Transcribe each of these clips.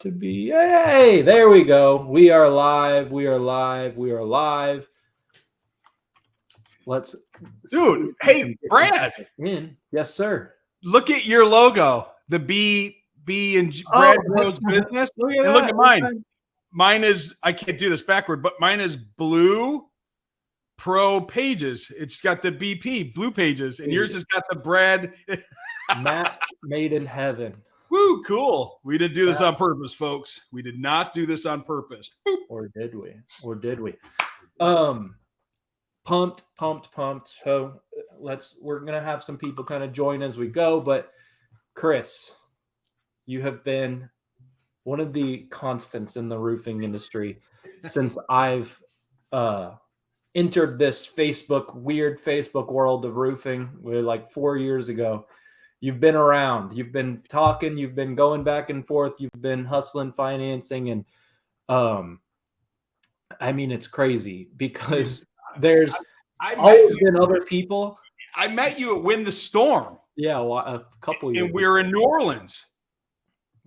to be. Hey, there we go. We are live. We are live. We are live. Let's, dude. Hey, Brad. In. Yes, sir. Look at your logo. The B and Brad Bros Business. Look at and look at mine. Mine is, I can't do this backward, but mine is Blue Pro Pages. It's got the BP Blue Pages, and yours has got the Brad Match made in heaven. Woo, cool. We didn't do this on purpose, folks. We did not do this on purpose. Boop. Or did we? Or did we? Pumped. So we're gonna have some people kind of join as we go. But Chris, you have been one of the constants in the roofing industry since I've entered this weird Facebook world of roofing. We're like 4 years ago. You've been around, you've been talking, you've been going back and forth, you've been hustling financing. And I mean, it's crazy because there's always been other people. I met you at Win the Storm. Yeah, a couple years and we were in New Orleans.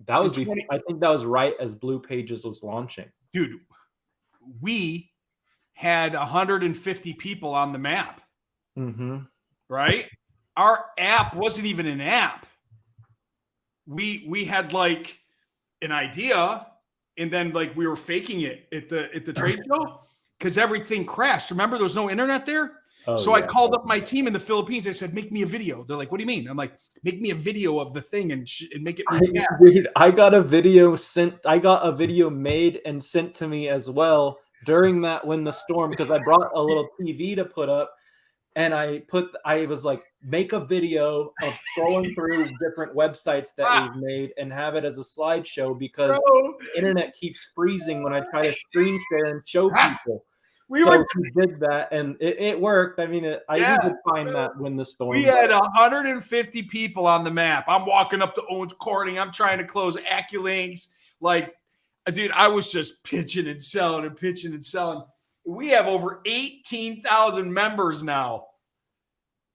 That was before, I think that was right as Blue Pages was launching. Dude, we had 150 people on the map. Mm-hmm. Right? Our app wasn't even an app. We had like an idea, and then like we were faking it at the trade show because everything crashed. Remember, there was no internet there. So I called up my team in the Philippines. I said, "Make me a video." They're like, "What do you mean?" I'm like, "Make me a video of the thing and make it." Dude, I got a video sent. I got a video made and sent to me as well during that Win the Storm because I brought a little TV to put up. And I was like, make a video of scrolling through different websites that we've made and have it as a slideshow because the internet keeps freezing when I try to screen share and show people. We did that, and it worked. I mean, I did find that Win the Storm. We had 150 people on the map. I'm walking up to Owens Corning. I'm trying to close AccuLinks. Like, dude, I was just pitching and selling and pitching and selling. We have over 18,000 members now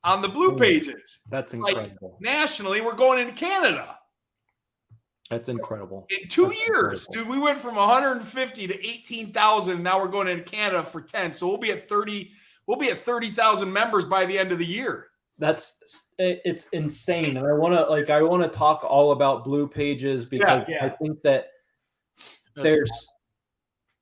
on the Blue Pages. That's incredible. Like, nationally, we're going into Canada. That's incredible. In 2 years, dude, we went from 150 to 18,000. Now we're going into Canada for 10. So we'll be at 30. We'll be at 30,000 members by the end of the year. It's insane. And I want to talk all about Blue Pages because I think that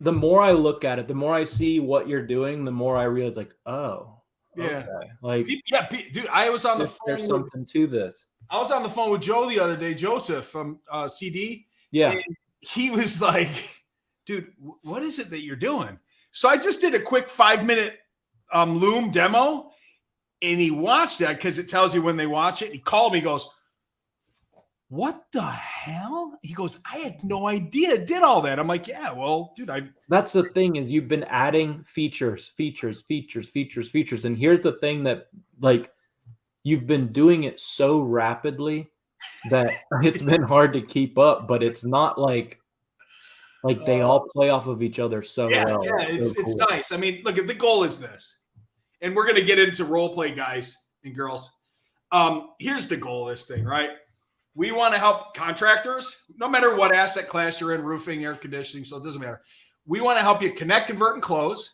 the more I look at it, the more I see what you're doing, the more I realize, like, oh, yeah, okay. Like, yeah, dude. I was on the phone. There's something to this. I was on the phone with Joe the other day, Joseph from CD. Yeah, and he was like, "Dude, what is it that you're doing?" So I just did a quick 5-minute Loom demo, and he watched that because it tells you when they watch it. He called me, he goes, "What the hell?" He goes, "I had no idea it did all that." I'm like, "Yeah, well, dude, that's the thing is you've been adding features. And here's the thing that, like, you've been doing it so rapidly that it's been hard to keep up, but it's not like they all play off of each other so well. Yeah, it's nice. I mean, look, the goal is this, and we're going to get into role play, guys and girls. Here's the goal of this thing, right? We want to help contractors, no matter what asset class you're in, roofing, air conditioning, so it doesn't matter. We want to help you connect, convert, and close.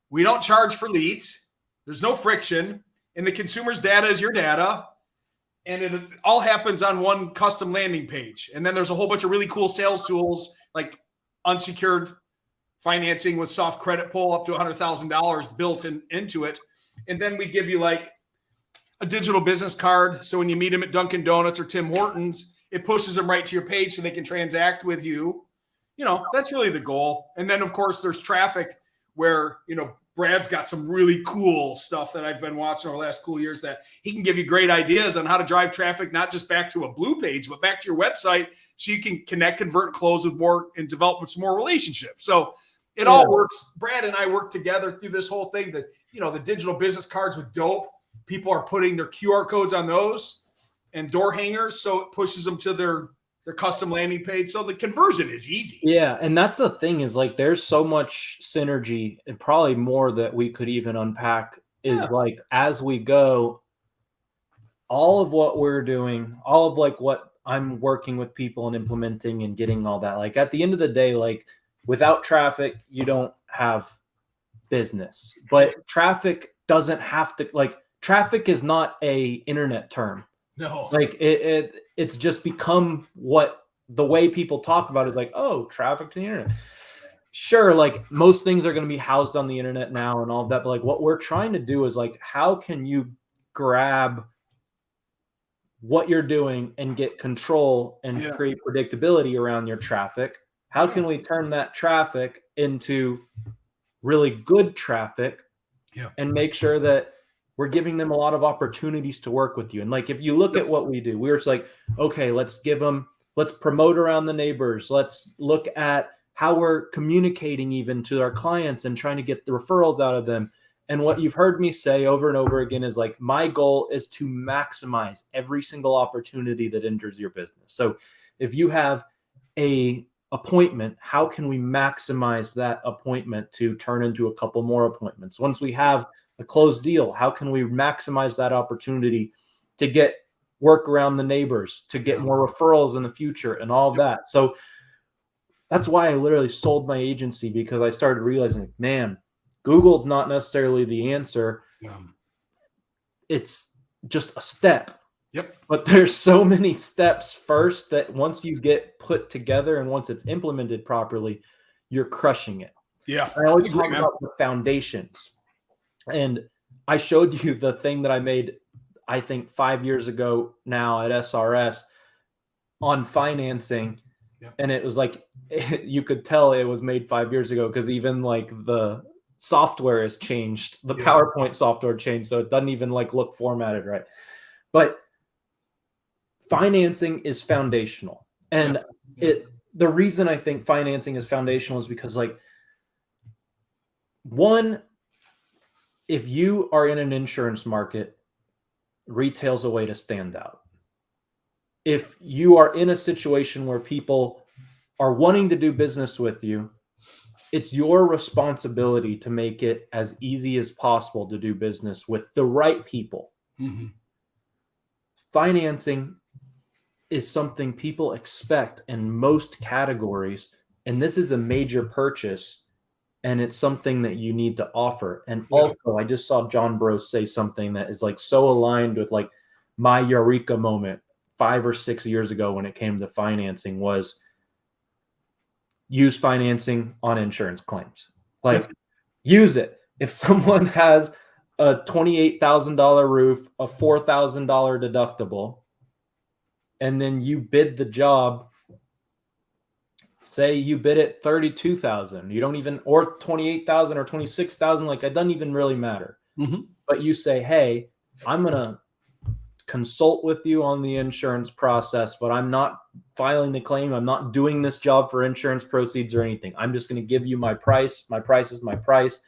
We don't charge for leads. There's no friction. And the consumer's data is your data. And it all happens on one custom landing page. And then there's a whole bunch of really cool sales tools like unsecured financing with soft credit pull up to $100,000 built into it. And then we give you like a digital business card. So when you meet them at Dunkin' Donuts or Tim Hortons, it pushes them right to your page so they can transact with you. You know, that's really the goal. And then, of course, there's traffic where, you know, Brad's got some really cool stuff that I've been watching over the last cool years that he can give you great ideas on how to drive traffic, not just back to a Blue Page, but back to your website so you can connect, convert, and close with more and develop with some more relationships. So it all works. Brad and I work together through this whole thing that, you know, the digital business cards with dope. People are putting their QR codes on those and door hangers. So it pushes them to their custom landing page. So the conversion is easy. Yeah. And that's the thing is like, there's so much synergy and probably more that we could even unpack is like, as we go, all of what we're doing, all of like what I'm working with people and implementing and getting all that. Like at the end of the day, like without traffic, you don't have business. But traffic doesn't have to, like, traffic is not a internet term. No. Like it's just become what the way people talk about it is like, oh, traffic to the internet. Sure, like most things are going to be housed on the internet now and all of that, but like what we're trying to do is like, how can you grab what you're doing and get control and create predictability around your traffic? How can we turn that traffic into really good traffic and make sure that we're giving them a lot of opportunities to work with you? And like, if you look at what we do, we're just like, okay, let's promote around the neighbors. Let's look at how we're communicating even to our clients and trying to get the referrals out of them. And what you've heard me say over and over again is like, my goal is to maximize every single opportunity that enters your business. So if you have a appointment, how can we maximize that appointment to turn into a couple more appointments? Once we have a closed deal, how can we maximize that opportunity to get work around the neighbors, to get more referrals in the future and all of that? So that's why I literally sold my agency, because I started realizing, man, Google's not necessarily the answer. It's just a step. But there's so many steps first that once you get put together and once it's implemented properly, you're crushing it. I always talk about the foundations. And I showed you the thing that I made, I think 5 years ago now at SRS on financing. And it was like, you could tell it was made 5 years ago because even like the software has changed. The PowerPoint software changed. So it doesn't even like look formatted right. But financing is foundational. And the reason I think financing is foundational is because, like, one, if you are in an insurance market, retail's a way to stand out. If you are in a situation where people are wanting to do business with you, it's your responsibility to make it as easy as possible to do business with the right people. Financing is something people expect in most categories, and this is a major purchase, and it's something that you need to offer. And also, I just saw John Bros say something that is like so aligned with like my eureka moment 5 or 6 years ago when it came to financing, was use financing on insurance claims. Like, use it. If someone has a $28,000 roof, a $4,000 deductible, and then you bid the job, say you bid it $32,000, you don't even, or $28,000 or $26,000, like, it doesn't even really matter. But you say, hey, I'm going to consult with you on the insurance process, but I'm not filing the claim. I'm not doing this job for insurance proceeds or anything. I'm just going to give you my price. My price is my price.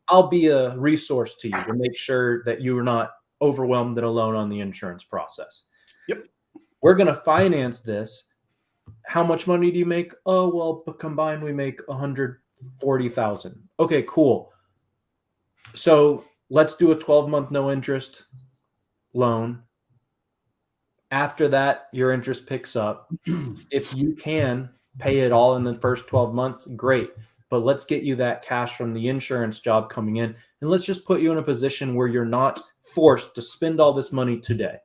I'll be a resource to you to make sure that you're not overwhelmed and alone on the insurance process. We're going to finance this. How much money do you make? Oh, well, but combined we make $140,000. Okay, cool. So let's do a 12-month no interest loan. After that, your interest picks up. If you can pay it all in the first 12 months, great. But let's get you that cash from the insurance job coming in. And let's just put you in a position where you're not forced to spend all this money today.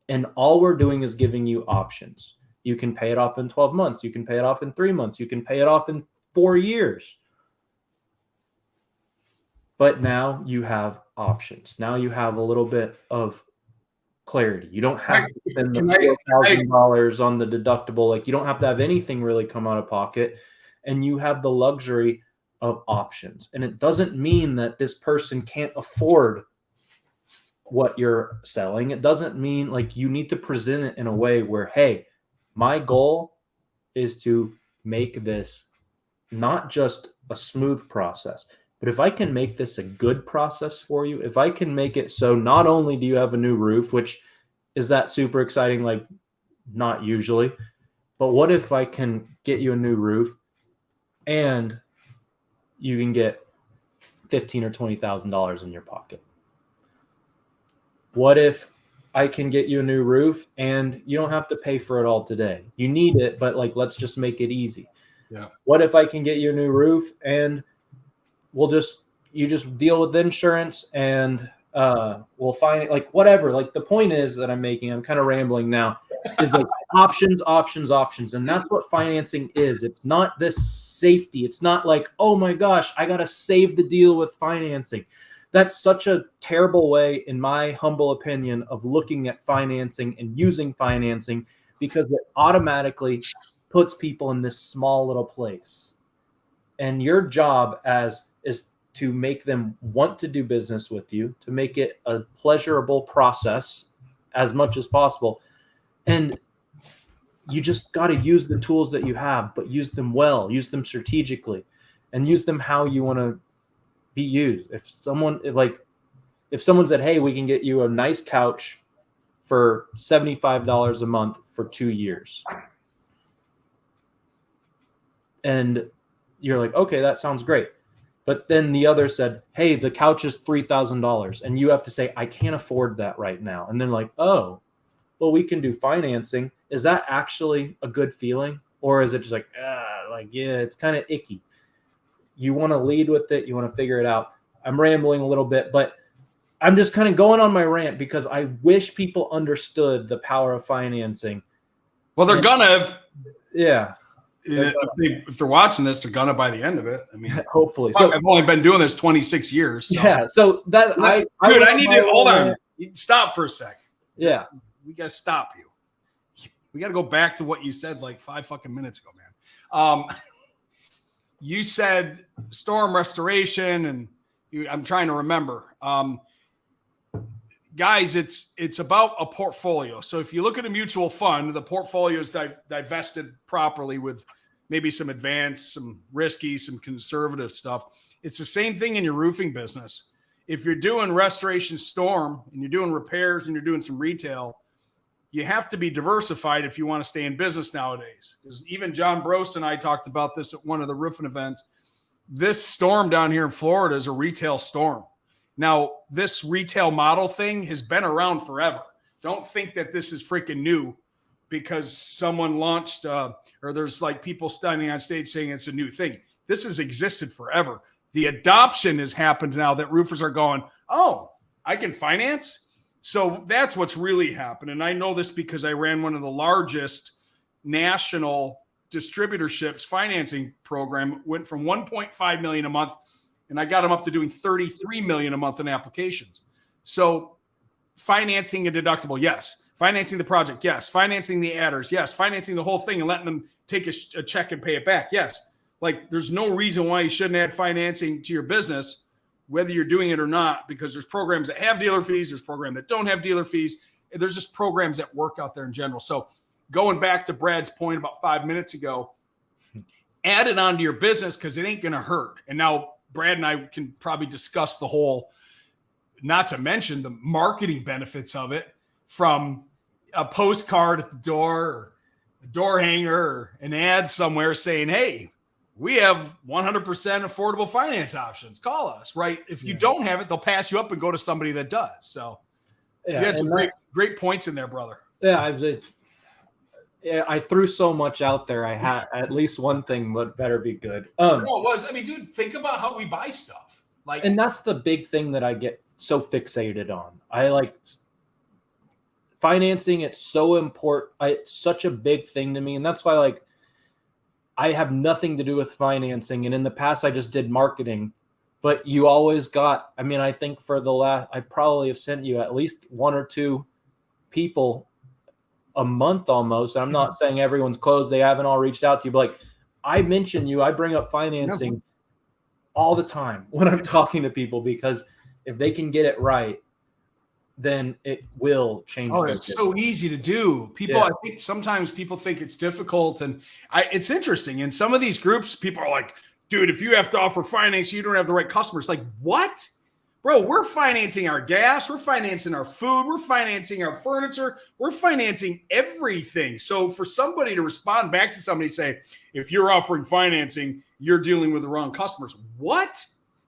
And all we're doing is giving you options. You can pay it off in 12 months. You can pay it off in 3 months. You can pay it off in 4 years. But now you have options. Now you have a little bit of clarity. You don't have to spend the $4,000 on the deductible. Like, you don't have to have anything really come out of pocket. And you have the luxury of options. And it doesn't mean that this person can't afford what you're selling. It doesn't mean, like, you need to present it in a way where, hey, my goal is to make this not just a smooth process, but if I can make this a good process for you, if I can make it so not only do you have a new roof, which is that super exciting, like, not usually, but what if I can get you a new roof and you can get $15,000 or $20,000 in your pocket? What if I can get you a new roof and you don't have to pay for it all today. You need it, but like, let's just make it easy. Yeah. What if I can get you a new roof and you just deal with insurance and we'll find it, like whatever. Like the point is that I'm making, I'm kind of rambling now, is like options. And that's what financing is. It's not this safety. It's not like, oh my gosh, I got to save the deal with financing. That's such a terrible way, in my humble opinion, of looking at financing and using financing, because it automatically puts people in this small little place. And your job is to make them want to do business with you, to make it a pleasurable process as much as possible. And you just got to use the tools that you have, but use them well, use them strategically, and use them how you want to be used. If someone said, hey, we can get you a nice couch for $75 a month for 2 years. And you're like, okay, that sounds great. But then the other said, hey, the couch is $3,000. And you have to say, I can't afford that right now. And then like, oh, well, we can do financing. Is that actually a good feeling? Or is it just like, yeah, it's kind of icky. You want to lead with it. You want to figure it out. I'm rambling a little bit, but I'm just kind of going on my rant because I wish people understood the power of financing. Well, they're gonna have. Yeah. If they're watching this, they're gonna by the end of it. I mean, hopefully. So I've only been doing this 26 years. So. Yeah. So that I need to hold on. Stop for a sec. Yeah. We gotta stop you. We gotta go back to what you said like 5 fucking minutes ago, man. You said storm restoration, and I'm trying to remember. Guys, it's about a portfolio. So if you look at a mutual fund, the portfolio is divested properly with maybe some advanced, some risky, some conservative stuff. It's the same thing in your roofing business. If you're doing restoration storm and you're doing repairs and you're doing some retail, you have to be diversified if you want to stay in business nowadays. Because even John Brost and I talked about this at one of the roofing events. This storm down here in Florida is a retail storm. Now, this retail model thing has been around forever. Don't think that this is freaking new because someone launched or there's like people standing on stage saying it's a new thing. This has existed forever. The adoption has happened now that roofers are going, oh, I can finance? So that's what's really happened. And I know this because I ran one of the largest national distributorships financing program. It went from 1.5 million a month, and I got them up to doing 33 million a month in applications. So financing a deductible, yes. Financing the project, yes. Financing the adders, yes. Financing the whole thing and letting them take a check and pay it back, yes. Like there's no reason why you shouldn't add financing to your business, whether you're doing it or not, because there's programs that have dealer fees, there's programs that don't have dealer fees. There's just programs that work out there in general. So going back to Brad's point about 5 minutes ago, add it onto your business because it ain't going to hurt. And now Brad and I can probably discuss the whole, not to mention the marketing benefits of it, from a postcard at the door or a door hanger or an ad somewhere saying, hey, we have 100% affordable finance options. Call us, right? If you don't have it, they'll pass you up and go to somebody that does. So you had some great points in there, brother. Yeah, I threw so much out there. I had at least one thing, but better be good. No, it was. I mean, dude, think about how we buy stuff. And that's the big thing that I get so fixated on. I like financing. It's so important. It's such a big thing to me, and that's why I have nothing to do with financing. And in the past, I just did marketing. But you always got, I mean, I think for the last, I probably have sent you at least 1 or 2 people a month almost. I'm not saying everyone's closed. They haven't all reached out to you. But like, I mention you, I bring up financing all the time when I'm talking to people, because if they can get it right, then it will change. Oh, it's so easy to do. People, I think sometimes people think it's difficult, and it's interesting. In some of these groups, people are like, dude, if you have to offer finance, you don't have the right customers. Like, what? Bro, we're financing our gas. We're financing our food. We're financing our furniture. We're financing everything. So for somebody to respond back to somebody, say, if you're offering financing, you're dealing with the wrong customers. What?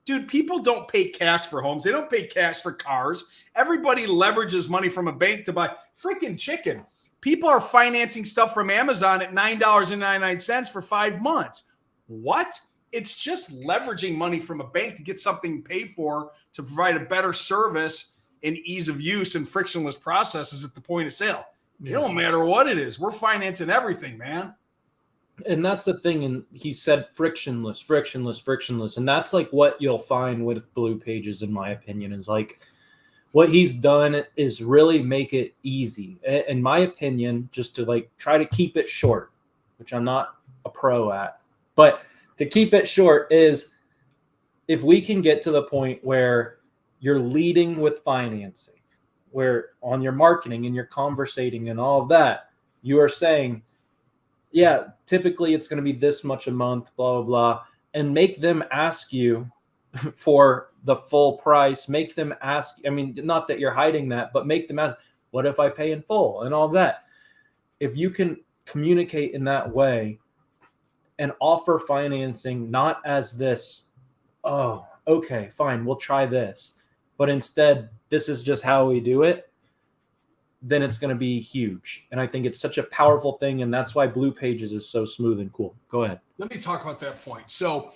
Dude, people don't pay cash for homes. They don't pay cash for cars. Everybody leverages money from a bank to buy freaking chicken. People are financing stuff from Amazon at $9.99 for 5 months. What? It's just leveraging money from a bank to get something paid for to provide a better service and ease of use and frictionless processes at the point of sale. It don't matter what it is. We're financing everything, man. And that's the thing. And he said frictionless. And that's like what you'll find with Blue Pages, in my opinion, is like what he's done is really make it easy. In my opinion, just to like try to keep it short, which I'm not a pro at, but to keep it short is if we can get to the point where you're leading with financing, where on your marketing and your conversating and all of that, you are saying, yeah, typically it's going to be this much a month, blah, blah, blah, and make them ask you for the full price. Make them ask, I mean, not that you're hiding that, but make them ask, what if I pay in full and all of that? If you can communicate in that way and offer financing, not as this, oh, okay, fine, we'll try this, but instead, this is just how we do it, then it's going to be huge. And I think it's such a powerful thing, and that's why Blue Pages is so smooth and cool. Go ahead. Let me talk about that point. So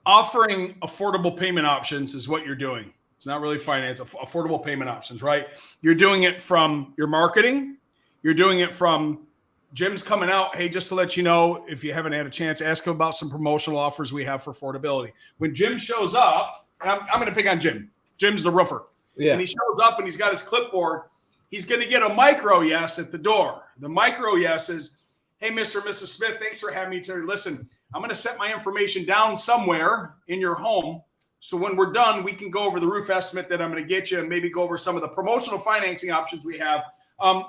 offering affordable payment options is what you're doing. It's not really finance, affordable payment options, right? You're doing it from your marketing. You're doing it from Jim's coming out. Hey, just to let you know, if you haven't had a chance, ask him about some promotional offers we have for affordability. When Jim shows up, and I'm going to pick on Jim. Jim's the roofer. Yeah. And he shows up and he's got his clipboard. He's going to get a micro yes at the door. The micro yes is, hey, Mr. and Mrs. Smith, thanks for having me today. Listen, I'm going to set my information down somewhere in your home. So when we're done, we can go over the roof estimate that I'm going to get you and maybe go over some of the promotional financing options we have.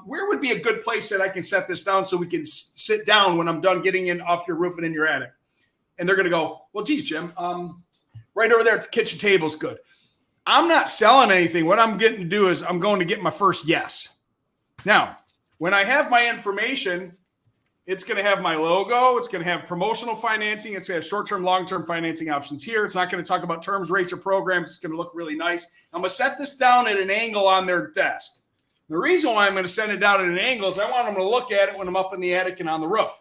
Where would be a good place that I can set this down so we can sit down when I'm done getting in off your roof and in your attic? And they're going to go, well, geez, Jim, right over there at the kitchen table is good. I'm not selling anything. What I'm getting to do is I'm going to get my first yes. Now, when I have my information, it's going to have my logo. It's going to have promotional financing. It's going to have short-term, long-term financing options here. It's not going to talk about terms, rates, or programs. It's going to look really nice. I'm going to set this down at an angle on their desk. The reason why I'm going to send it down at an angle is I want them to look at it when I'm up in the attic and on the roof.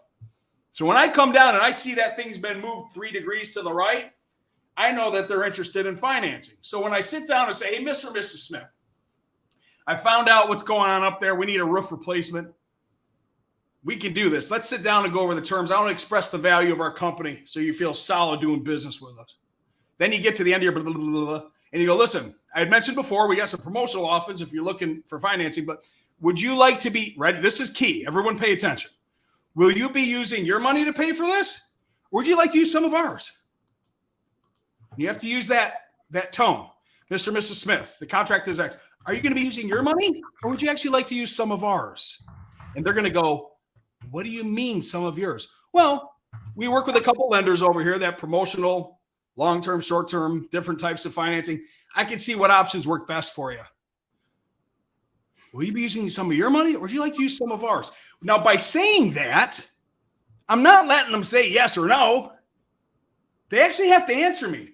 So when I come down and I see that thing's been moved 3 degrees to the right, I know that they're interested in financing. So when I sit down and say, hey, Mr. or Mrs. Smith, I found out what's going on up there. We need a roof replacement. We can do this. Let's sit down and go over the terms. I want to express the value of our company so you feel solid doing business with us. Then you get to the end of your blah, blah, blah, blah, and you go, listen, I had mentioned before, we got some promotional offers if you're looking for financing, but would you like to be, right? This is key. Everyone pay attention. Will you be using your money to pay for this? Or would you like to use some of ours? You have to use that tone. Mr. and Mrs. Smith, the contract is X. Are you going to be using your money or would you actually like to use some of ours? And they're going to go, what do you mean some of yours? Well, we work with a couple lenders over here that promotional, long-term, short-term, different types of financing. I can see what options work best for you. Will you be using some of your money or would you like to use some of ours? Now, by saying that, I'm not letting them say yes or no. They actually have to answer me.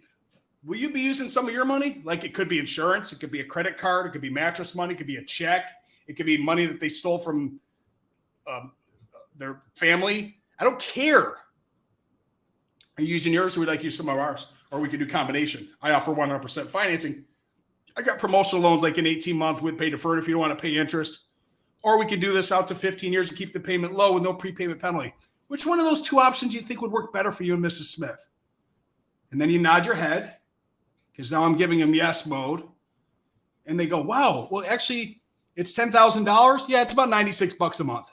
Will you be using some of your money? Like it could be insurance. It could be a credit card. It could be mattress money. It could be a check. It could be money that they stole from their family. I don't care. Are you using yours or would you like to use some of ours? Or we could do combination. I offer 100% financing. I got promotional loans like an 18-month with pay deferred if you don't want to pay interest. Or we could do this out to 15 years and keep the payment low with no prepayment penalty. Which one of those two options do you think would work better for you and Mrs. Smith? And then you nod your head because now I'm giving them yes mode. And they go, wow, well, actually, it's $10,000. Yeah, it's about $96 a month.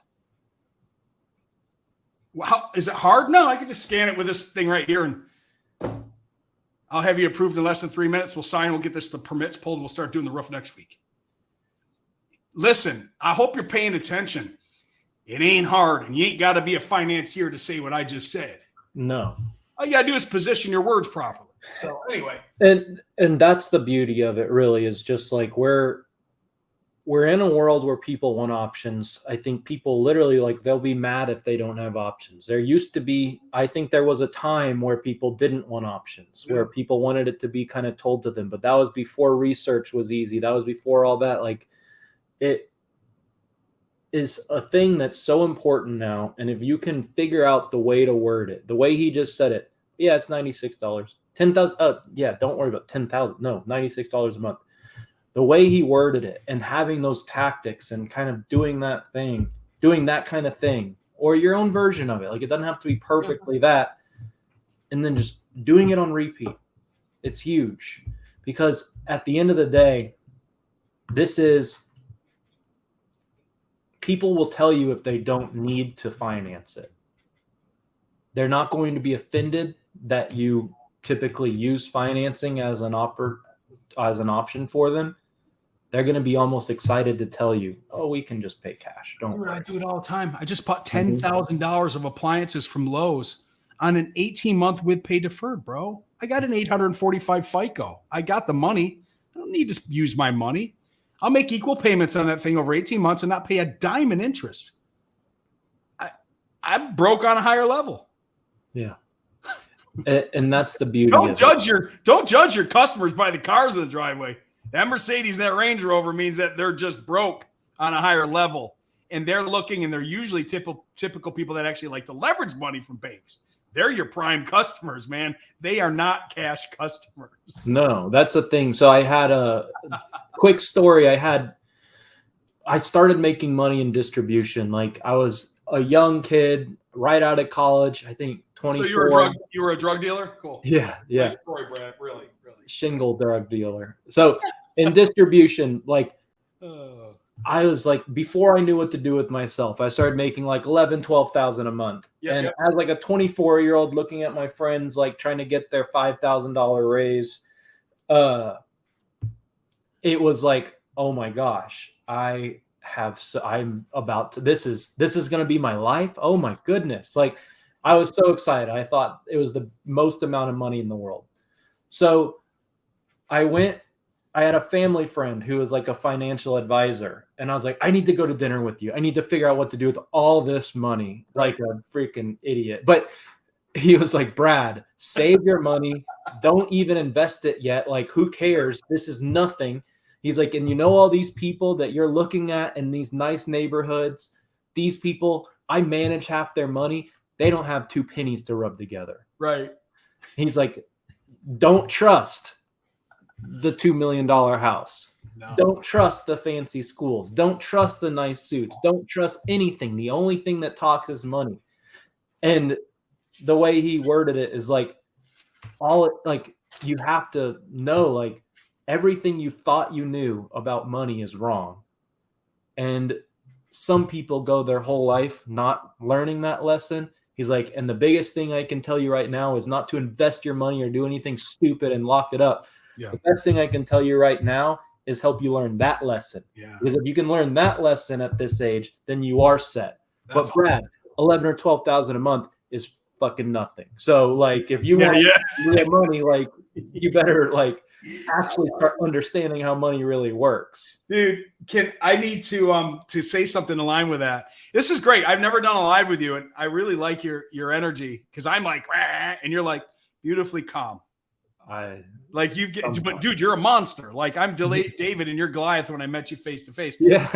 Wow, is it hard? No, I can just scan it with this thing right here and I'll have you approved in less than 3 minutes. We'll sign. We'll get the permits pulled. We'll start doing the roof next week. Listen, I hope you're paying attention. It ain't hard, and you ain't got to be a financier to say what I just said. No. All you got to do is position your words properly. So anyway. And that's the beauty of it, really, is just like we're in a world where people want options. I think people literally, like, they'll be mad if they don't have options. There used to be, I think there was a time where people didn't want options, where people wanted it to be kind of told to them, but that was before research was easy. That was before all that. Like, it is a thing that's so important now. And if you can figure out the way to word it, the way he just said it, yeah, it's $96. 10,000. Yeah, don't worry about 10,000. No, $96 a month. The way he worded it and having those tactics and kind of doing that kind of thing, or your own version of it. Like, it doesn't have to be perfectly that. And then just doing it on repeat. It's huge, because at the end of the day, people will tell you if they don't need to finance it. They're not going to be offended that you typically use financing as an option for them. They're going to be almost excited to tell you, oh, we can just pay cash. Don't worry. I do it all the time. I just bought $10,000 of appliances from Lowe's on an 18-month with pay deferred, bro. I got an 845 FICO. I got the money. I don't need to use my money. I'll make equal payments on that thing over 18 months and not pay a dime in interest. I'm broke on a higher level. Yeah. And that's the beauty. Don't judge your customers by the cars in the driveway. That Mercedes, that Range Rover means that they're just broke on a higher level, and they're looking, and they're usually typical people that actually like to leverage money from banks. They're your prime customers, man. They are not cash customers. No, that's the thing. So I had a quick story. I started making money in distribution. Like, I was a young kid right out of college. I think 24. So you were a drug dealer? Cool. Yeah. Nice story, Brad. Really. Shingle drug dealer. So in distribution, like, I was like, before I knew what to do with myself, I started making like 11, 12,000 a month. As like a 24-year-old looking at my friends, like trying to get their $5,000 raise, it was like, oh my gosh, I'm about to, this is going to be my life. Oh my goodness. Like, I was so excited. I thought it was the most amount of money in the world. So I had a family friend who was like a financial advisor, and I was like, I need to go to dinner with you. I need to figure out what to do with all this money, like a freaking idiot. But he was like, Brad, save your money. Don't even invest it yet. Like, who cares? This is nothing. He's like, and you know, all these people that you're looking at in these nice neighborhoods, these people, I manage half their money. They don't have 2 pennies to rub together. Right. He's like, don't trust the $2 million house. No. Don't trust the fancy schools. Don't trust the nice suits. Don't trust anything. The only thing that talks is money. And the way he worded it is like, you have to know, like, everything you thought you knew about money is wrong. And some people go their whole life not learning that lesson. He's like, and the biggest thing I can tell you right now is not to invest your money or do anything stupid and lock it up. Yeah. The best thing I can tell you right now is help you learn that lesson. Yeah. Because if you can learn that lesson at this age, then you are set. That's but Brad, 11 or 12,000 a month is fucking nothing. So like, if you want to get money, like, you better like actually start understanding how money really works. Dude, I need to say something in line with that. This is great. I've never done a live with you, and I really like your energy, because I'm like, and you're like beautifully calm. But dude, you're a monster. Like, I'm David and you're Goliath when I met you face to face. Yeah.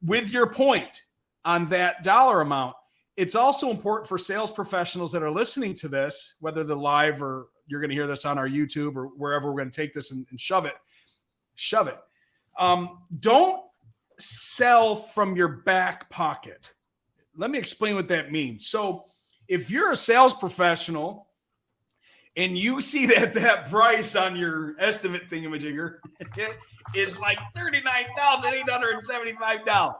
With your point on that dollar amount, it's also important for sales professionals that are listening to this, whether they're live or you're going to hear this on our YouTube or wherever we're going to take this and shove it. Don't sell from your back pocket. Let me explain what that means. So if you're a sales professional and you see that price on your estimate thingamajigger is like $39,875.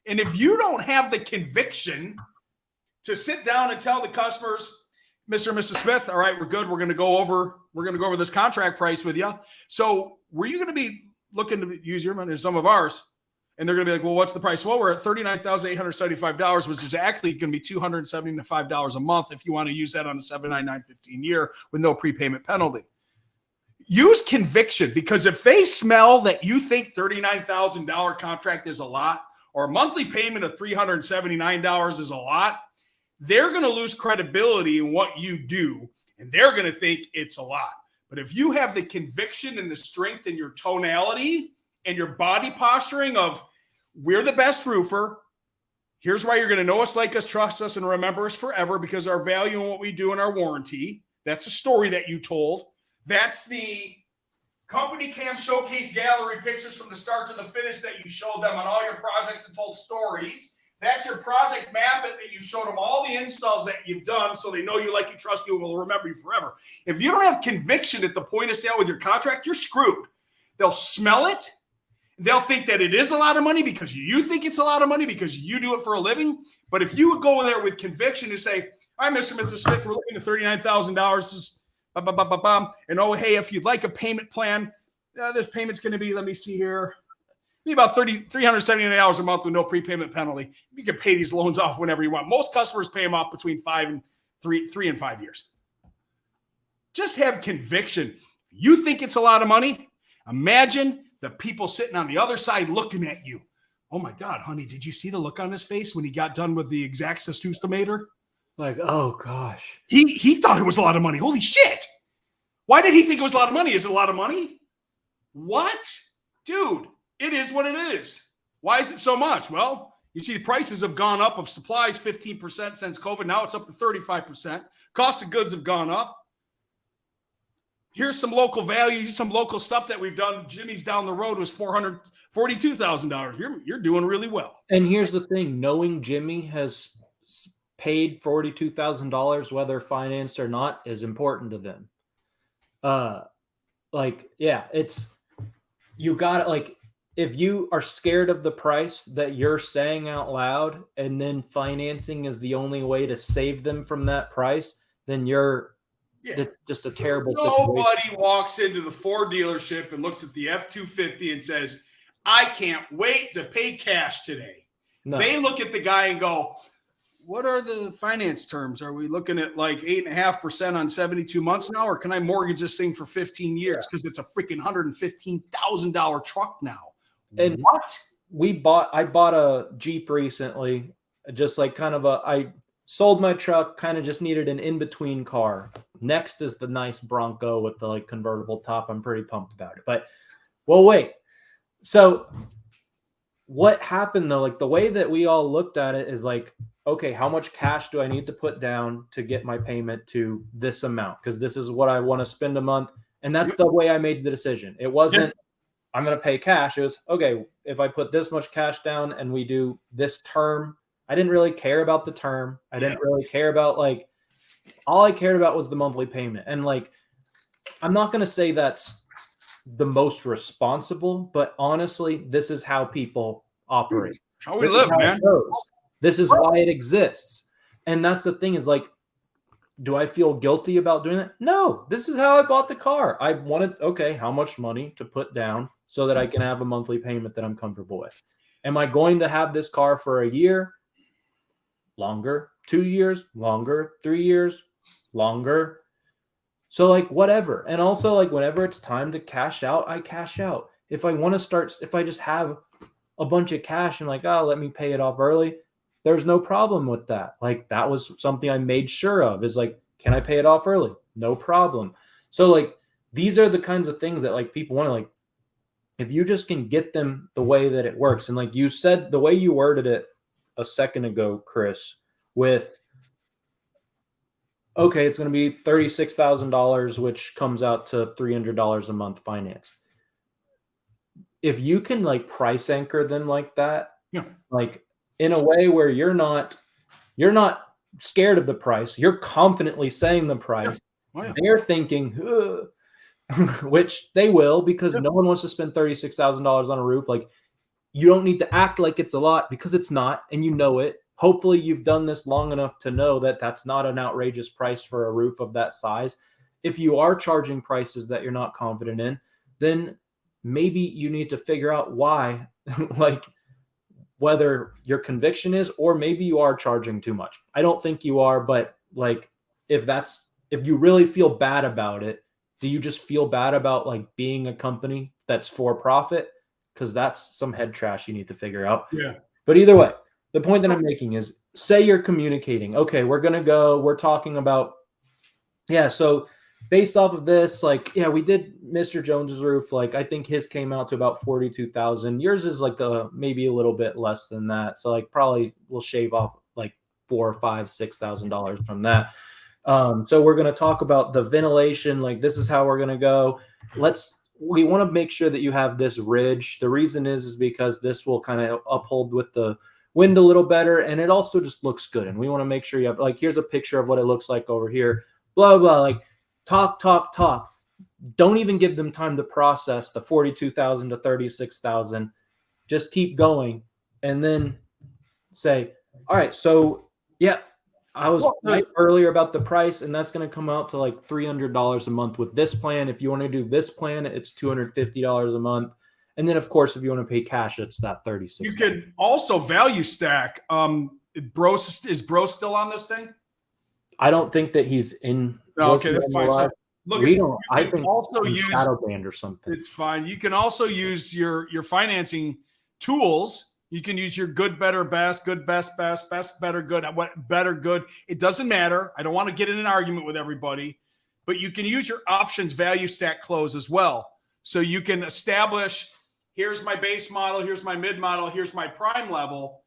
And if you don't have the conviction to sit down and tell the customers, Mr. and Mrs. Smith, all right, we're good. We're going to go over this contract price with you. So were you going to be looking to use your money or some of ours? And they're going to be like, well, what's the price? Well, we're at $39,875, which is actually going to be $275 a month if you want to use that on a 79915 year with no prepayment penalty. use conviction, because if they smell that you think $39,000 contract is a lot, or a monthly payment of $379 is a lot, they're going to lose credibility in what you do, and they're going to think it's a lot. But if you have the conviction and the strength in your tonality and your body posturing of, we're the best roofer, here's why you're going to know us, like us, trust us, and remember us forever, because our value in what we do and our warranty. That's the story that you told. That's the company cam showcase gallery pictures from the start to the finish that you showed them on all your projects and told stories. That's your project map that you showed them all the installs that you've done, so they know you, like you, trust you, and will remember you forever. If you don't have conviction at the point of sale with your contract, you're screwed. They'll smell it. They'll think that it is a lot of money because you think it's a lot of money because you do it for a living. But if you go there with conviction and say, all right, Mr. and Mrs. Smith, we're looking at $39,000. And, oh, hey, if you'd like a payment plan, this payment's going to be, let me see here, be about $379 a month with no prepayment penalty. You can pay these loans off whenever you want. Most customers pay them off between 3 and 5 years. Just have conviction. You think it's a lot of money? Imagine the people sitting on the other side looking at you. Oh my God, honey, did you see the look on his face when he got done with the exact estimator? Like, oh gosh. He thought it was a lot of money. Holy shit. Why did he think it was a lot of money? Is it a lot of money? What? Dude, it is what it is. Why is it so much? Well, you see the prices have gone up of supplies 15% since COVID. Now it's up to 35%. Cost of goods have gone up. Here's some local value, some local stuff that we've done. Jimmy's down the road was $442,000. You're doing really well. And here's the thing. Knowing Jimmy has paid $42,000, whether financed or not, is important to them. It's, you got it. Like, if you are scared of the price that you're saying out loud and then financing is the only way to save them from that price, then you're just a terrible situation. Nobody walks into the Ford dealership and looks at the F-250 and says, I can't wait to pay cash today. No. They look at the guy and go, what are the finance terms? Are we looking at like 8.5% on 72 months now? Or can I mortgage this thing for 15 years? Because it's a freaking $115,000 truck now. And what? I bought a Jeep recently, just like I sold my truck, kind of just needed an in-between car. Next is the nice Bronco with the like convertible top. I'm pretty pumped about it. But, well, wait. So what happened though? Like the way that we all looked at it is like, okay, how much cash do I need to put down to get my payment to this amount? Because this is what I want to spend a month. And that's the way I made the decision. It wasn't, I'm going to pay cash. It was, okay, if I put this much cash down and we do this term, I didn't really care about the term. I didn't really care about like, all I cared about was the monthly payment. And like, I'm not going to say that's the most responsible, but honestly, this is how people operate. How we live, man. This is why it exists. And that's the thing is like, do I feel guilty about doing that? No, this is how I bought the car. I wanted, okay, how much money to put down so that I can have a monthly payment that I'm comfortable with? Am I going to have this car for a year? Longer. 2 years? Longer. 3 years? Longer. So like whatever. And also like whenever it's time to cash out, I cash out. If I want to start, if I just have a bunch of cash and like, oh, let me pay it off early, there's no problem with that. Like that was something I made sure of is like, can I pay it off early? No problem. So like, these are the kinds of things that like people want to like, if you just can get them the way that it works. And like you said, the way you worded it a second ago, Chris, with, okay, it's going to be $36,000, which comes out to $300 a month financed. If you can like price anchor them like that, like in a way where you're not scared of the price, you're confidently saying the price. They're thinking, which they will, because no one wants to spend $36,000 on a roof. Like, you don't need to act like it's a lot because it's not, and you know it. Hopefully you've done this long enough to know that that's not an outrageous price for a roof of that size. If you are charging prices that you're not confident in, then maybe you need to figure out why, like whether your conviction is, or maybe you are charging too much. I don't think you are, but like if you really feel bad about it, do you just feel bad about like being a company that's for profit? Because that's some head trash you need to figure out. Yeah. But either way, the point that I'm making is, say you're communicating, okay, we're talking about, yeah, so based off of this, like, yeah, we did Mr. Jones's roof. Like, I think his came out to about 42,000. Yours is like maybe a little bit less than that. So like probably we'll shave off like $4,000, $5,000, $6,000 from that. So we're going to talk about the ventilation. Like, this is how we're going to go. We want to make sure that you have this ridge. The reason is because this will kind of uphold with the wind a little better. And it also just looks good. And we want to make sure you have, like, here's a picture of what it looks like over here, blah, blah, like talk. Don't even give them time to process the 42,000 to 36,000. Just keep going. And then say, all right, so yeah, I was right earlier about the price, and that's going to come out to like $300 a month with this plan. If you want to do this plan, it's $250 a month. And then, of course, if you want to pay cash, it's that $36. You could also value stack. Is Bro still on this thing? I don't think that he's in. No, okay, that's fine. So, look, we don't. I think also use shadow band or something. It's fine. You can also use your financing tools. You can use your good, better, best, good, best, better, good, what better, good. It doesn't matter. I don't want to get in an argument with everybody, but you can use your options value stack close as well. So you can establish, here's my base model, here's my mid model, here's my prime level,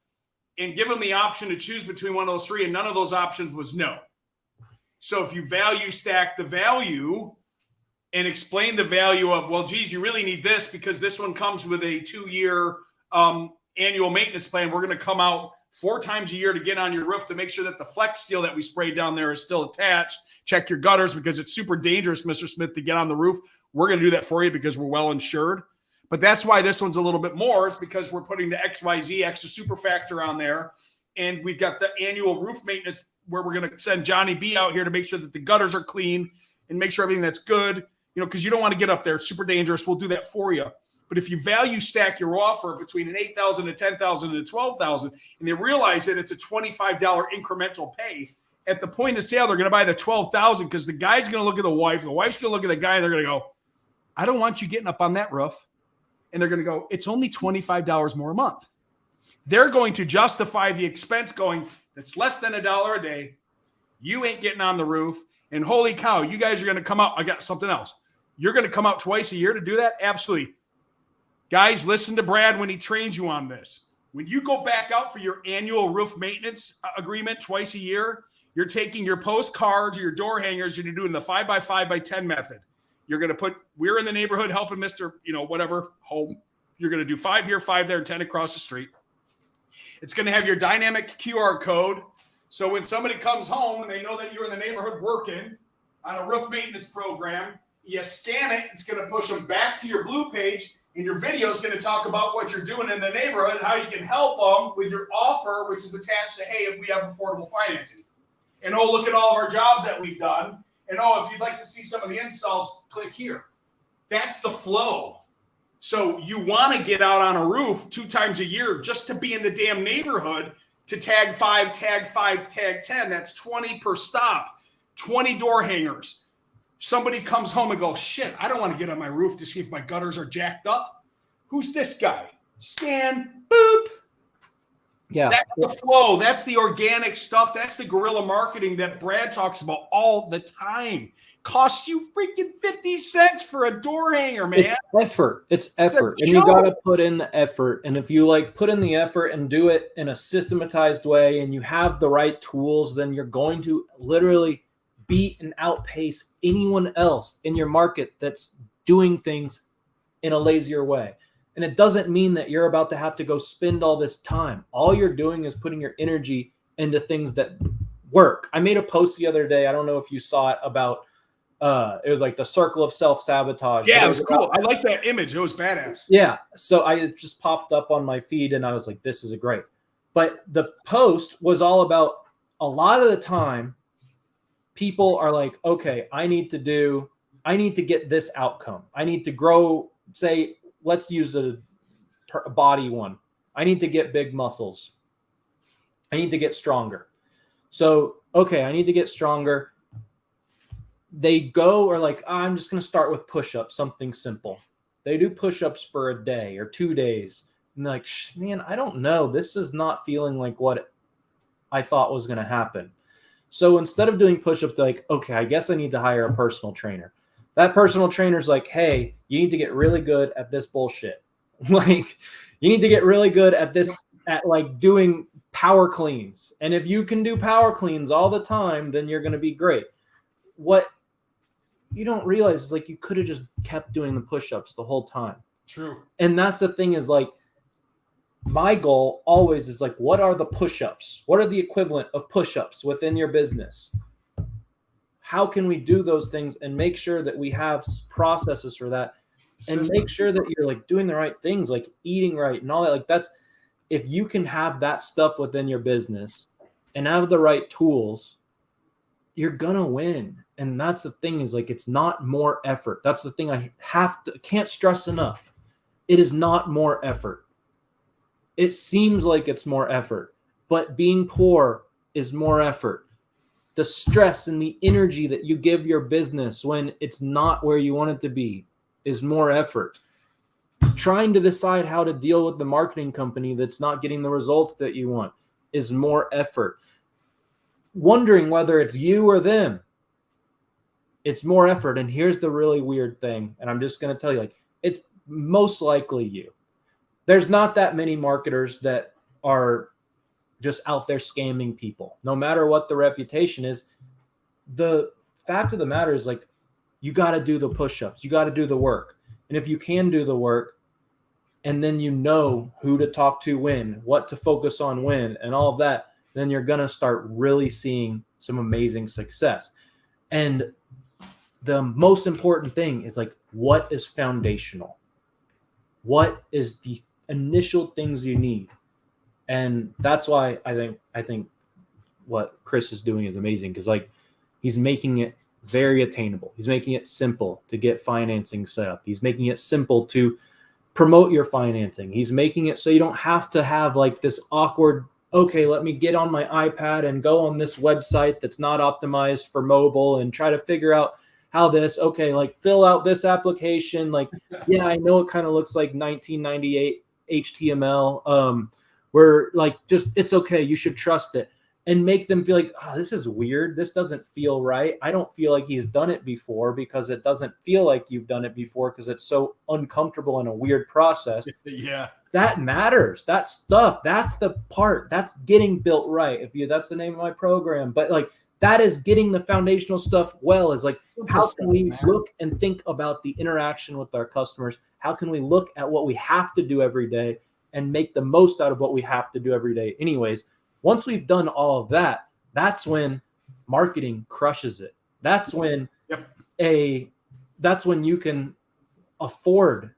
and give them the option to choose between one of those three, and none of those options was no. So if you value stack the value and explain the value of, well, geez, you really need this because this one comes with a 2-year annual maintenance plan. We're going to come out 4 times a year to get on your roof to make sure that the flex steel that we sprayed down there is still attached. Check your gutters because it's super dangerous, Mr. Smith, to get on the roof. We're going to do that for you because we're well insured. But that's why this one's a little bit more. It's because we're putting the XYZ extra super factor on there. And we've got the annual roof maintenance where we're going to send Johnny B out here to make sure that the gutters are clean and make sure everything that's good, because you don't want to get up there. It's super dangerous. We'll do that for you. But if you value stack your offer between an $8,000 to $10,000 to $12,000, and they realize that it's a $25 incremental pay, at the point of sale, they're going to buy the $12,000 because the guy's going to look at the wife's going to look at the guy, and they're going to go, I don't want you getting up on that roof. And they're going to go, it's only $25 more a month. They're going to justify the expense going, it's less than $1 a day. You ain't getting on the roof. And holy cow, you guys are going to come out. I got something else. You're going to come out twice a year to do that? Absolutely. Guys, listen to Brad when he trains you on this. When you go back out for your annual roof maintenance agreement twice a year, you're taking your postcards or your door hangers, you're doing the 5x5x10 method. You're going to put, we're in the neighborhood helping Mr. Whatever home. You're going to do 5 here, 5 there, 10 across the street. It's going to have your dynamic QR code. So when somebody comes home and they know that you're in the neighborhood working on a roof maintenance program, you scan it, it's going to push them back to your blue page. And your video is going to talk about what you're doing in the neighborhood, how you can help them with your offer, which is attached to, hey, if we have affordable financing. And, oh, look at all of our jobs that we've done. And, oh, if you'd like to see some of the installs, click here. That's the flow. So you want to get out on a roof 2 times a year just to be in the damn neighborhood to tag 5, tag 5, tag 10. That's 20 per stop, 20 door hangers. Somebody comes home and goes, shit, I don't want to get on my roof to see if my gutters are jacked up. Who's this guy? Scan, boop. Yeah. That's the flow. That's the organic stuff. That's the guerrilla marketing that Brad talks about all the time. Costs you freaking 50 cents for a door hanger, man. It's effort. It's effort. And you got to put in the effort. And if you put in the effort and do it in a systematized way and you have the right tools, then you're going to literally beat and outpace anyone else in your market that's doing things in a lazier way. And it doesn't mean that you're about to have to go spend all this time. All you're doing is putting your energy into things that work. I made a post the other day. I don't know if you saw it about, it was like the circle of self-sabotage. Yeah, it was cool. I like that image. It was badass. Yeah. So I just popped up on my feed and I was like, this is great. But the post was all about, a lot of the time, people are like, okay, I need to get this outcome. I need to grow, say, let's use a body one. I need to get big muscles. I need to get stronger. So, okay, I need to get stronger. they go or like, oh, I'm just going to start with push-ups, something simple. They do push-ups for a day or 2 days. And they're like, man, I don't know. This is not feeling like what I thought was going to happen. So instead of doing push-ups, they're like, okay, I guess I need to hire a personal trainer. That personal trainer's like, hey, you need to get really good at this bullshit. Like, you need to get really good at this, at like doing power cleans. And if you can do power cleans all the time, then you're going to be great. What you don't realize is like you could have just kept doing the push-ups the whole time. True. And that's the thing is like, my goal always is like, what are the push-ups? What are the equivalent of push-ups within your business? How can we do those things and make sure that we have processes for that and make sure that you're like doing the right things, like eating right and all that. Like that's, if you can have that stuff within your business and have the right tools, you're going to win. And that's the thing is like, it's not more effort. That's the thing I can't stress enough. It is not more effort. It seems like it's more effort, but being poor is more effort. The stress and the energy that you give your business when it's not where you want it to be is more effort. Trying to decide how to deal with the marketing company that's not getting the results that you want is more effort. Wondering whether it's you or them, it's more effort. And here's the really weird thing, and I'm just going to tell you, like, it's most likely you. There's not that many marketers that are just out there scamming people, no matter what the reputation is. The fact of the matter is, like, you got to do the push-ups. You got to do the work. And if you can do the work, and then you know who to talk to when, what to focus on when, and all of that, then you're going to start really seeing some amazing success. And the most important thing is, like, what is foundational? What is the initial things you need? And that's why I think what Chris is doing is amazing, because like he's making it very attainable. He's making it simple to get financing set up. He's making it simple to promote your financing. He's making it so you don't have to have like this awkward, okay, let me get on my iPad and go on this website that's not optimized for mobile and try to figure out how this, okay, like fill out this application. Like, yeah, I know it kind of looks like 1998 HTML. We're like, just, it's okay. You should trust it. And make them feel like, oh, this is weird. This doesn't feel right. I don't feel like he's done it before, because it doesn't feel like you've done it before, because it's so uncomfortable and a weird process. Yeah. That matters. That stuff, that's the part that's getting built right. That's the name of my program. But like, that is getting the foundational stuff well, is like, how can we look and think about the interaction with our customers? How can we look at what we have to do every day and make the most out of what we have to do every day anyways? Once we've done all of that, that's when marketing crushes it. That's when that's when you can afford,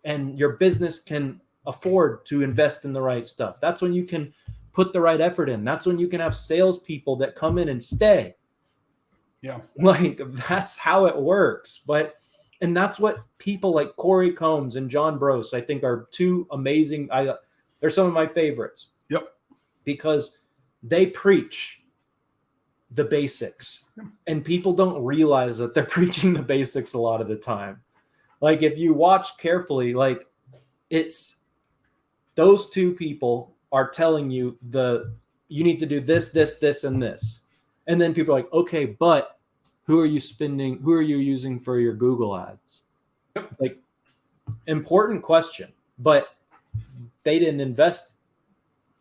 and your business can afford to invest in the right stuff. That's when you can put the right effort in. That's when you can have salespeople that come in and stay. Yeah. Like, that's how it works. And that's what people like Corey Combs and John Brose, I think, are two amazing. They're some of my favorites. Yep. Because they preach the basics, and people don't realize that they're preaching the basics a lot of the time. Like, if you watch carefully, like, it's those two people are telling you you need to do this, this, this, and this. And then people are like, okay, but who are you using for your Google ads? Yep. Like, important question, but they didn't invest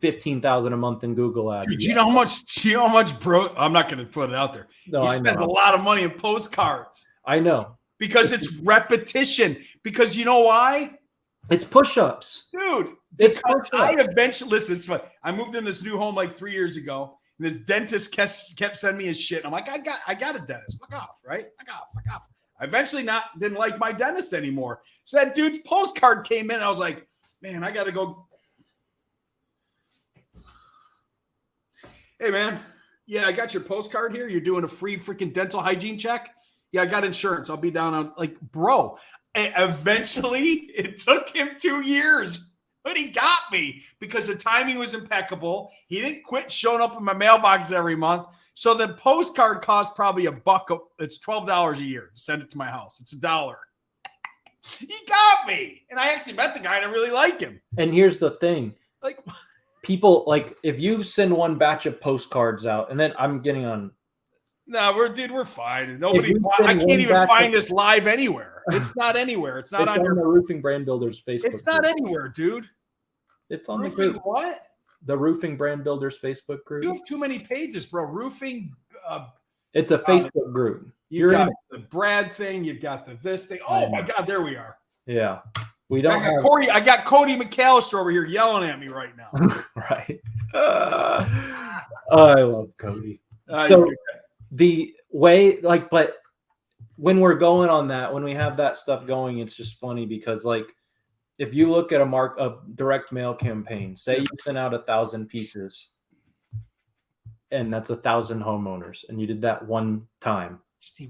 $15,000 a month in Google ads. Dude, do you know how much bro? I'm not going to put it out there. No, he spends a lot of money in postcards. I know. Because it's repetition. Because you know why? It's push-ups. Dude, it's push-ups. I eventually, listen, it's funny. I moved in this new home like 3 years ago, and this dentist kept sending me his shit. And I'm like, I got a dentist. Fuck off, right? Fuck off. I eventually didn't like my dentist anymore. So that dude's postcard came in, and I was like, man, I got to go. Hey, man. Yeah, I got your postcard here. You're doing a free freaking dental hygiene check. Yeah, I got insurance. I'll be down on, like, bro. Eventually, it took him 2 years, but he got me because the timing was impeccable. He didn't quit showing up in my mailbox every month. So the postcard costs probably $1. It's $12 a year to send it to my house. It's $1. He got me. And I actually met the guy and I really like him. And here's the thing. Like, people, like, if you send one batch of postcards out, and then I'm getting on. No, we're fine. Nobody. I One can't even batch find this live anywhere. It's not anywhere. It's not It's on on your. the Roofing Brand Builders Facebook It's not group. anywhere, dude. It's on the Roofing group. what? The Roofing Brand Builders Facebook group. You have too many pages, bro. Roofing. It's a Facebook group. You've got the Brad thing. You've got this thing. Oh my God, there we are. Yeah, we don't have Cody. I got Cody McAllister over here yelling at me right now. Right. I love Cody. So the way, like, but when we're going on that, when we have that stuff going, it's just funny because, like, if you look at a direct mail campaign, say you sent out 1,000 pieces, and that's 1,000 homeowners, and you did that one time,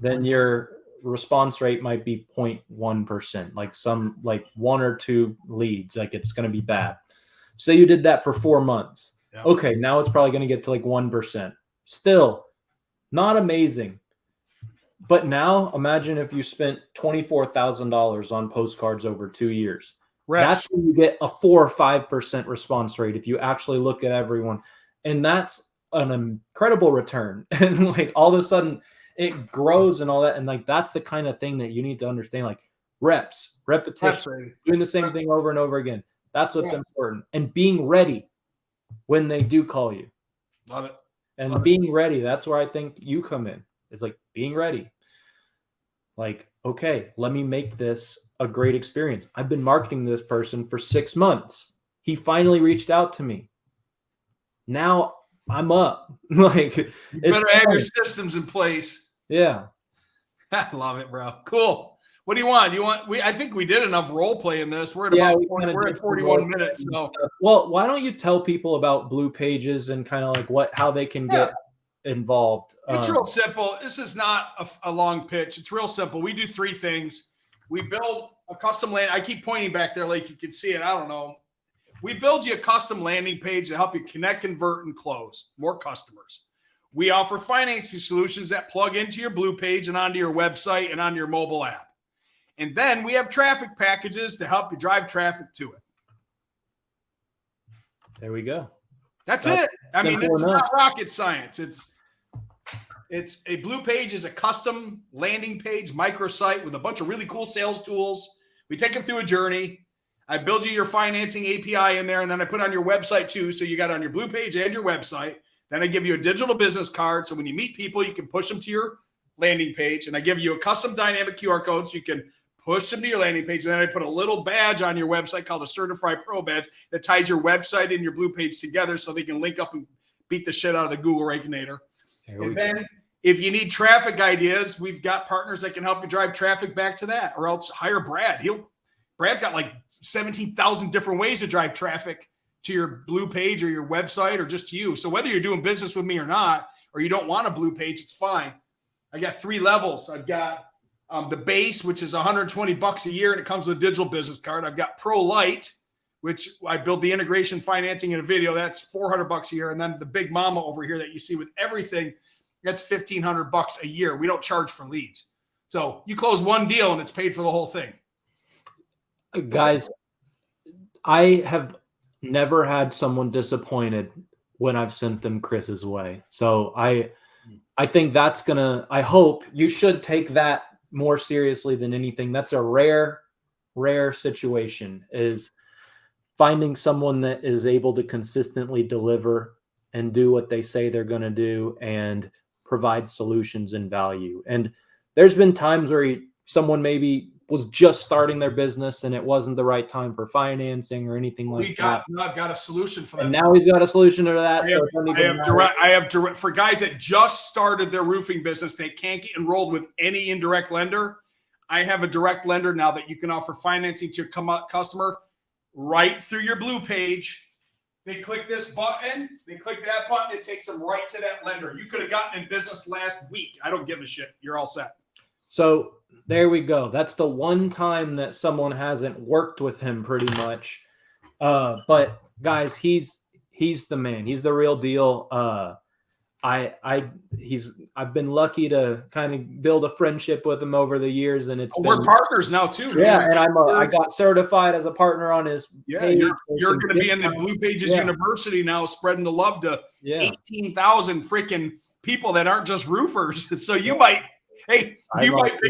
then your response rate might be 0.1%, like one or two leads, like it's going to be bad. So you did that for 4 months. Yeah. Okay, now it's probably going to get to like 1%. Still not amazing. But now imagine if you spent $24,000 on postcards over 2 years. That's when you get a 4 or 5% response rate if you actually look at everyone. And that's an incredible return. And like all of a sudden it grows and all that. And like that's the kind of thing that you need to understand, like repetition, doing the same thing over and over again. That's what's important. And being ready when they do call you. Love it. And being ready, that's where I think you come in. It's like being ready. Like, okay, let me make this a great experience. I've been marketing this person for 6 months. He finally reached out to me. Now I'm up. Like, you better have your systems in place. Yeah. I love it, bro. Cool. What do you want? I think we did enough role play in this. We're at 41 minutes. So, well, why don't you tell people about Blue Pages and kind of like how they can get involved? It's real simple. This is not a long pitch. It's real simple. We do 3 things. We build a custom land. I keep pointing back there like you can see it. I don't know. We build you a custom landing page to help you connect, convert, and close more customers. We offer financing solutions that plug into your Blue Page and onto your website and onto your mobile app. And then we have traffic packages to help you drive traffic to it. There we go. That's it. I mean, it's not rocket science. It's a Blue Page is a custom landing page microsite with a bunch of really cool sales tools. We take them through a journey. I build you your financing API in there, and then I put on your website too. So you got it on your Blue Page and your website. Then I give you a digital business card. So when you meet people, you can push them to your landing page. And I give you a custom dynamic QR code so you can push them to your landing page. And then I put a little badge on your website called a Certified Pro badge that ties your website and your Blue Page together so they can link up and beat the shit out of the Google Rankinator. And then if you need traffic ideas, we've got partners that can help you drive traffic back to that, or else hire Brad. Brad's got like 17,000 different ways to drive traffic to your Blue Page or your website or just to you. So whether you're doing business with me or not, or you don't want a Blue Page, it's fine. I got 3 levels. I've got the base, which is $120 a year, and it comes with a digital business card. I've got Pro Lite, which I build the integration financing in a video. That's $400 a year. And then the Big Mama over here that you see with everything, that's $1,500 a year. We don't charge for leads. So you close one deal and it's paid for the whole thing. Guys, I have never had someone disappointed when I've sent them Chris's way. So I think that's I hope you should take that more seriously than anything. That's a rare situation, is finding someone that is able to consistently deliver and do what they say they're going to do and provide solutions and value. And there's been times where someone maybe was just starting their business and it wasn't the right time for financing or anything like that. I've got a solution for that. And now he's got a solution to that. I have direct for guys that just started their roofing business. They can't get enrolled with any indirect lender. I have a direct lender now that you can offer financing to your customer right through your Blue Page. They click this button, they click that button, it takes them right to that lender. You could have gotten in business last week. I don't give a shit. You're all set. So there we go. That's the one time that someone hasn't worked with him pretty much. But guys, he's the man. He's the real deal. I've been lucky to kind of build a friendship with him over the years, and we're partners now too. Yeah, man. And I got certified as a partner on his page. You're going to be in the Blue Pages University now, spreading the love to 18,000 freaking people that aren't just roofers. So you might pick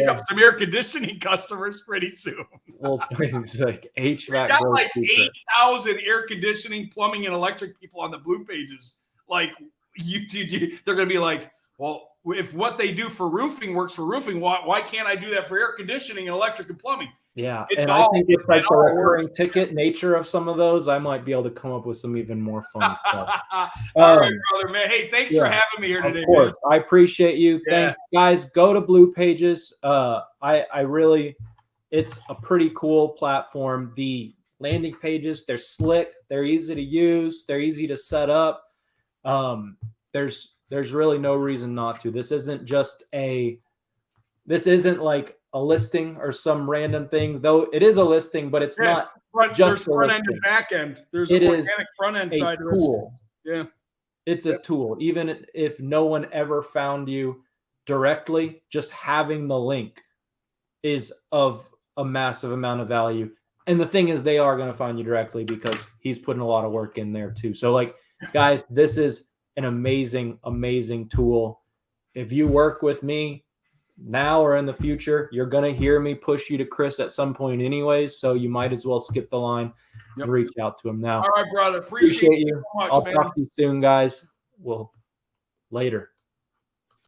up some air conditioning customers pretty soon. Well, things like HVAC. Got like 8,000 air conditioning, plumbing, and electric people on the Blue Pages. Like they're going to be like, well, if what they do for roofing works for roofing, why can't I do that for air conditioning and electric and plumbing? Yeah, I think it's like the recurring ticket nature of some of those. I might be able to come up with some even more fun stuff. All right, brother, man. Hey, thanks for having me here today, man. I appreciate you. Thanks, guys. Go to Blue Pages. I really, it's a pretty cool platform. The landing pages, they're slick, they're easy to use, they're easy to set up. There's really no reason not to. This isn't like a listing or some random thing, though it is a listing, but it's not just front end and back end. There's an organic front end side of this. Yeah. It's a tool. Even if no one ever found you directly, just having the link is of a massive amount of value. And the thing is, they are going to find you directly because he's putting a lot of work in there too. So like, guys, this is an amazing, amazing tool. If you work with me now or in the future, you're going to hear me push you to Chris at some point anyways. So you might as well skip the line and reach out to him now. All right, brother. Appreciate you so much, I'll talk to you soon, guys. Later.